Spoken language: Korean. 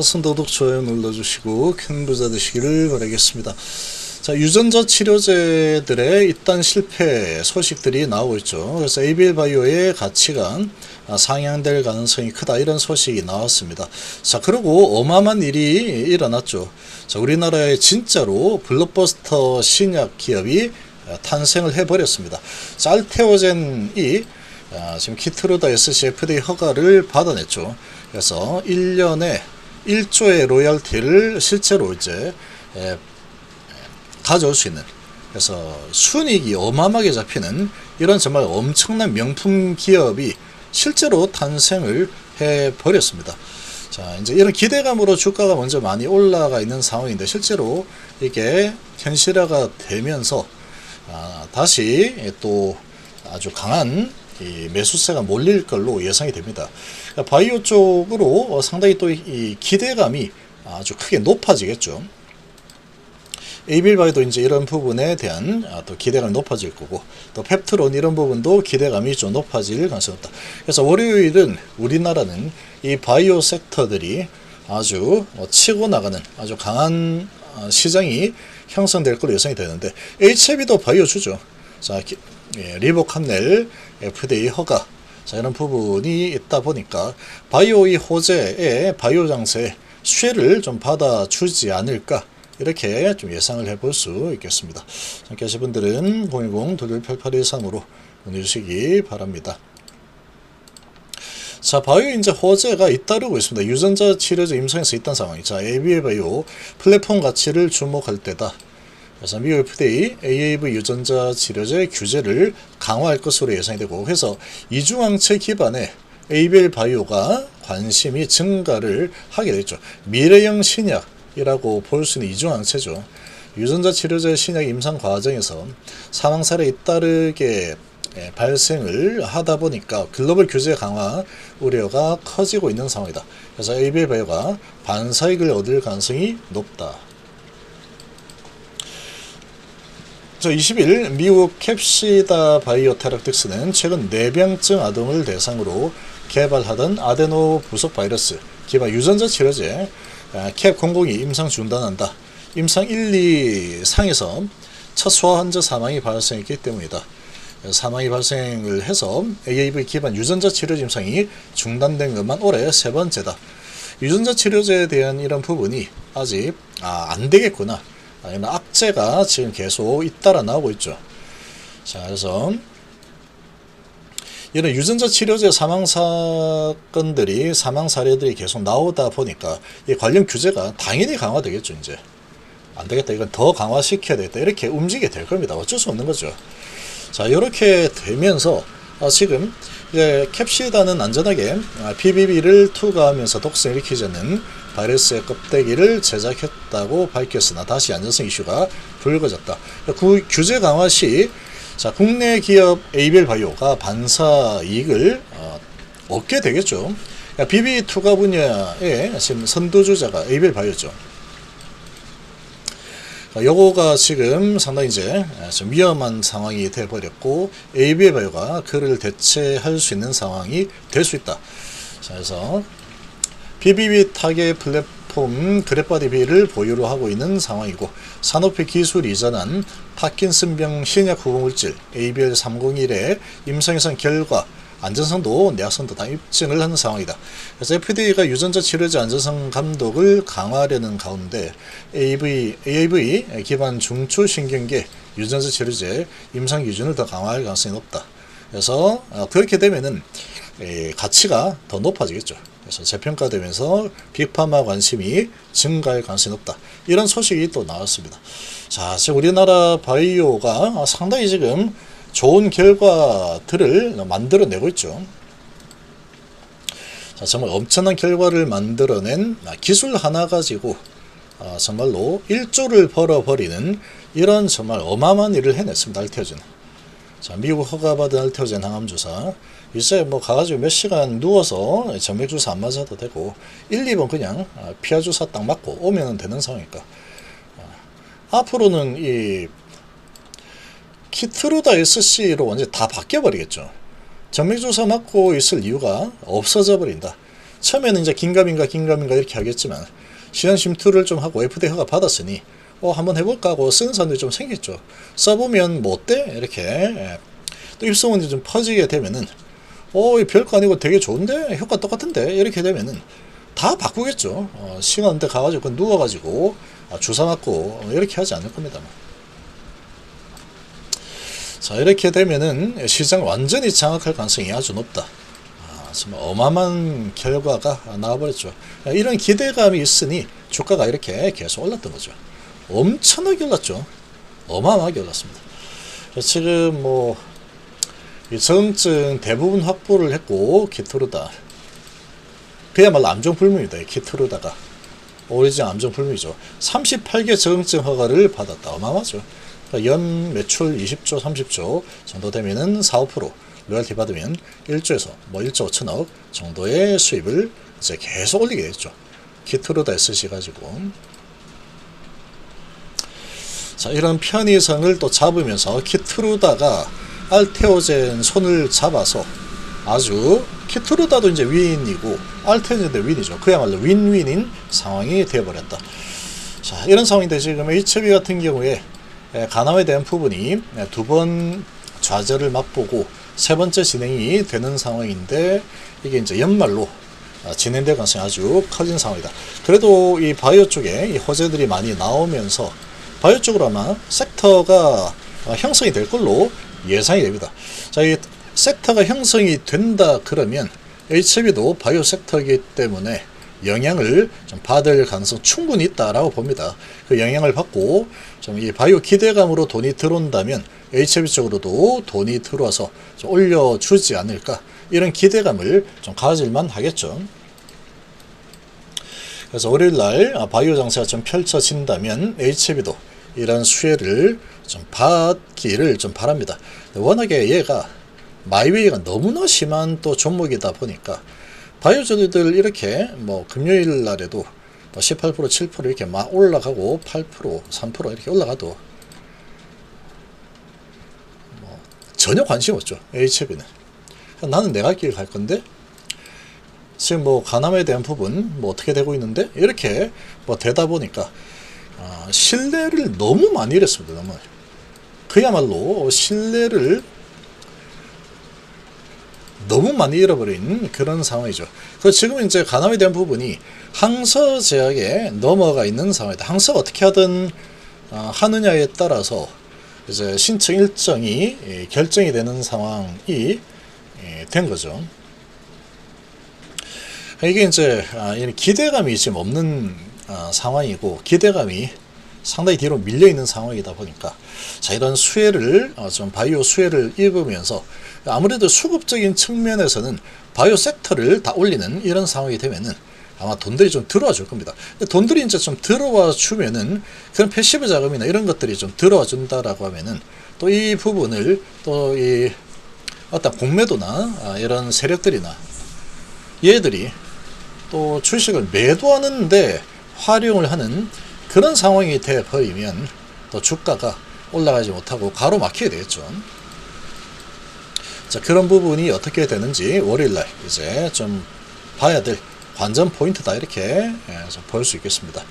선도독 좋아요 눌러주시고 큰 부자 되시기를 바라겠습니다. 자, 유전자 치료제들의 잇단 실패 소식들이 나오고 있죠. 그래서 ABL 바이오의 가치가 상향될 가능성이 크다, 이런 소식이 나왔습니다. 자, 그리고 어마어마한 일이 일어났죠. 자, 우리나라에 진짜로 블록버스터 신약 기업이 탄생을 해버렸습니다. 자, 알테오젠이 지금 키트루다 SC FDA 허가를 받아냈죠. 그래서 1년에 1조의 로열티를 실제로 이제 가져올 수 있는, 그래서 순이익이 어마어마하게 잡히는 이런 정말 엄청난 명품 기업이 실제로 탄생을 해버렸습니다. 자, 이제 이런 기대감으로 주가가 먼저 많이 올라가 있는 상황인데, 실제로 이게 현실화가 되면서 다시 또 아주 강한 이 매수세가 몰릴 걸로 예상이 됩니다. 바이오 쪽으로 상당히 또 이 기대감이 아주 크게 높아지겠죠. ABL 바이오도 이제 이런 부분에 대한 또 기대감이 높아질 거고, 또 펩트론 이런 부분도 기대감이 좀 높아질 가능성이 높다. 그래서 월요일은 우리나라는 이 바이오 섹터들이 아주 치고 나가는 아주 강한 시장이 형성될 걸로 예상이 되는데, HAB도 바이오주죠. 자, 리보캄넬 FDA 허가, 자, 이런 부분이 있다 보니까 바이오의 호재의 바이오 장세에 수혜를 좀 받아주지 않을까, 이렇게 좀 예상을 해볼 수 있겠습니다. 함께 하실 분들은 010-2288-13으로 보내주시기 바랍니다. 자, 바이오 이제 호재가 잇따르고 있습니다. 유전자 치료제 임상에서 있던 상황이. 자, ABL 바이오 플랫폼 가치를 주목할 때다. 그래서 미국 FDA AAV 유전자 치료제 규제를 강화할 것으로 예상이 되고, 그래서 이중항체 기반의 ABL 바이오가 관심이 증가를 하게 됐죠. 미래형 신약이라고 볼 수 있는 이중항체죠. 유전자 치료제 신약 임상 과정에서 사망 사례에 잇따르게 발생을 하다 보니까 글로벌 규제 강화 우려가 커지고 있는 상황이다. 그래서 ABL 바이오가 반사익을 얻을 가능성이 높다. 자, 20일 미국 캡시다 바이오테락틱스는 최근 뇌병증 아동을 대상으로 개발하던 아데노 부속 바이러스 기반 유전자 치료제 캡002 임상 중단한다. 임상 1, 2상에서 첫 소아 환자 사망이 발생했기 때문이다. 사망이 발생을 해서 AAV 기반 유전자 치료제 임상이 중단된 것만 올해 세 번째다. 유전자 치료제에 대한 이런 부분이 아직 안 되겠구나, 이런 악재가 지금 계속 잇따라 나오고 있죠. 자, 그래서 이런 유전자 치료제 사망 사건들이, 사망 사례들이 계속 나오다 보니까 이 관련 규제가 당연히 강화되겠죠. 이제 안 되겠다, 이건 더 강화시켜야 되겠다, 이렇게 움직이게 될 겁니다. 어쩔 수 없는 거죠. 자, 이렇게 되면서 지금 이제 캡시다는 안전하게 PBB를 투과하면서 독성을 일으키지 않는 바이러스의 껍데기를 제작했다고 밝혔으나 다시 안전성 이슈가 불거졌다. 그 규제 강화 시 자, 국내 기업 ABL 바이오가 반사 이익을 얻게 되겠죠. BB 투과 분야의 지금 선두주자가 ABL 바이오죠. 요거가 지금 상당히 이제 좀 위험한 상황이 되어버렸고, ABL 바이오가 그를 대체할 수 있는 상황이 될 수 있다. 자, 그래서 BBB 타겟 플랫폼 그래파디비를 보유로 하고 있는 상황이고, 산오피 기술 이전한 파킨슨병 신약 후보물질 ABL301의 임상에선 결과 안전성도 내약성도 다 입증을 하는 상황이다. 그래서 FDA가 유전자 치료제 안전성 감독을 강화하려는 가운데 AAV 기반 중추신경계 유전자 치료제 임상 기준을 더 강화할 가능성이 높다. 그래서 그렇게 되면은 가치가 더 높아지겠죠. 그래서 재평가되면서 빅파마 관심이 증가할 가능성이 높다. 이런 소식이 또 나왔습니다. 자, 지금 우리나라 바이오가 상당히 지금 좋은 결과들을 만들어내고 있죠. 자, 정말 엄청난 결과를 만들어낸 기술 하나 가지고 정말로 1조를 벌어버리는 이런 정말 어마어마한 일을 해냈습니다. 알테오젠. 자, 미국 허가받은 알테오젠 항암주사. 이제 뭐 가가지고 몇 시간 누워서 정맥주사 안 맞아도 되고 1, 2번 그냥 피하주사 딱 맞고 오면 되는 상황이니까. 앞으로는 이 키트루다 SC로 완전히 다 바뀌어버리겠죠. 정맥주사 맞고 있을 이유가 없어져 버린다. 처음에는 이제 긴가민가 이렇게 하겠지만 시장 심투를 좀 하고 FD 허가 받았으니 한번 해볼까 하고 쓰는 사람들이 좀 생겼죠. 써보면 뭐 어때? 이렇게 또 입소문이 좀 퍼지게 되면은 별거 아니고 되게 좋은데 효과 똑같은데 이렇게 되면은 다 바꾸겠죠. 시간 때 가가지고 누워가지고 주사 맞고 이렇게 하지 않을 겁니다. 자, 이렇게 되면은 시장을 완전히 장악할 가능성이 아주 높다. 정말 어마어마한 결과가 나와버렸죠. 이런 기대감이 있으니 주가가 이렇게 계속 올랐던 거죠. 엄청나게 올랐죠. 어마어마하게 올랐습니다. 지금 이 저항증 대부분 확보를 했고 키트루다 그야말로 암정불문이다. 키트루다가 오리진 암정불문이죠. 38개 저항증 허가를 받았다. 어마어마하죠. 그러니까 연 매출 20조 30조 정도 되면은 4~5% 로열티 받으면 1조에서 1조 5천억 정도의 수입을 이제 계속 올리게 됐죠. 키트루다 SC 가지고. 자, 이런 편의성을 또 잡으면서 키트루다가 알테오젠 손을 잡아서 아주 키트루다도 이제 윈이고 알테오젠도 윈이죠. 그야말로 윈윈인 상황이 되어버렸다. 자, 이런 상황인데 지금 HB 같은 경우에 가남에 대한 부분이 2번 좌절을 맛보고 3번째 진행이 되는 상황인데 이게 이제 연말로 진행될 가능성이 아주 커진 상황이다. 그래도 이 바이오 쪽에 이 호재들이 많이 나오면서 바이오 쪽으로 아마 섹터가 형성이 될 걸로 예상이 됩니다. 자, 이 섹터가 형성이 된다 그러면 HB도 바이오 섹터이기 때문에 영향을 좀 받을 가능성 충분히 있다라고 봅니다. 그 영향을 받고 좀 이 바이오 기대감으로 돈이 들어온다면 HB 쪽으로도 돈이 들어와서 좀 올려주지 않을까 이런 기대감을 좀 가질만 하겠죠. 그래서 월요일날 바이오 장세가 좀 펼쳐진다면 HB도 이런 수혜를 좀 받기를 좀 바랍니다. 워낙에 얘가 마이웨이가 너무나 심한 또 종목이다 보니까 바이오주들 이렇게 금요일 날에도 18% 7% 이렇게 막 올라가고 8% 3% 이렇게 올라가도 전혀 관심 없죠. HB는 나는 내가 길 갈 건데 지금 가남에 대한 부분 어떻게 되고 있는데 이렇게 되다 보니까 신뢰를 너무 많이 잃었습니다. 너무 그야말로 신뢰를 너무 많이 잃어버린 그런 상황이죠. 그 지금 이제 가남에 대한 부분이 항서 제약에 넘어가 있는 상황이다. 항서가 어떻게 하든 하느냐에 따라서 이제 신청 일정이 결정이 되는 상황이 된 거죠. 이게 이제 기대감이 지금 없는 상황이고 기대감이 상당히 뒤로 밀려 있는 상황이다 보니까 자, 이런 수혜를 좀 바이오 수혜를 입으면서 아무래도 수급적인 측면에서는 바이오 섹터를 다 올리는 이런 상황이 되면은 아마 돈들이 좀 들어와 줄 겁니다. 근데 돈들이 이제 좀 들어와 주면은 그런 패시브 자금이나 이런 것들이 좀 들어와 준다라고 하면은 또 이 부분을 또 이 어떤 공매도나 이런 세력들이나 얘들이 또 주식을 매도하는데 활용을 하는 그런 상황이 돼 버리면 또 주가가 올라가지 못하고 가로막히게 되겠죠. 자, 그런 부분이 어떻게 되는지 월요일날 이제 좀 봐야 될 관전 포인트다 이렇게 볼 수 있겠습니다.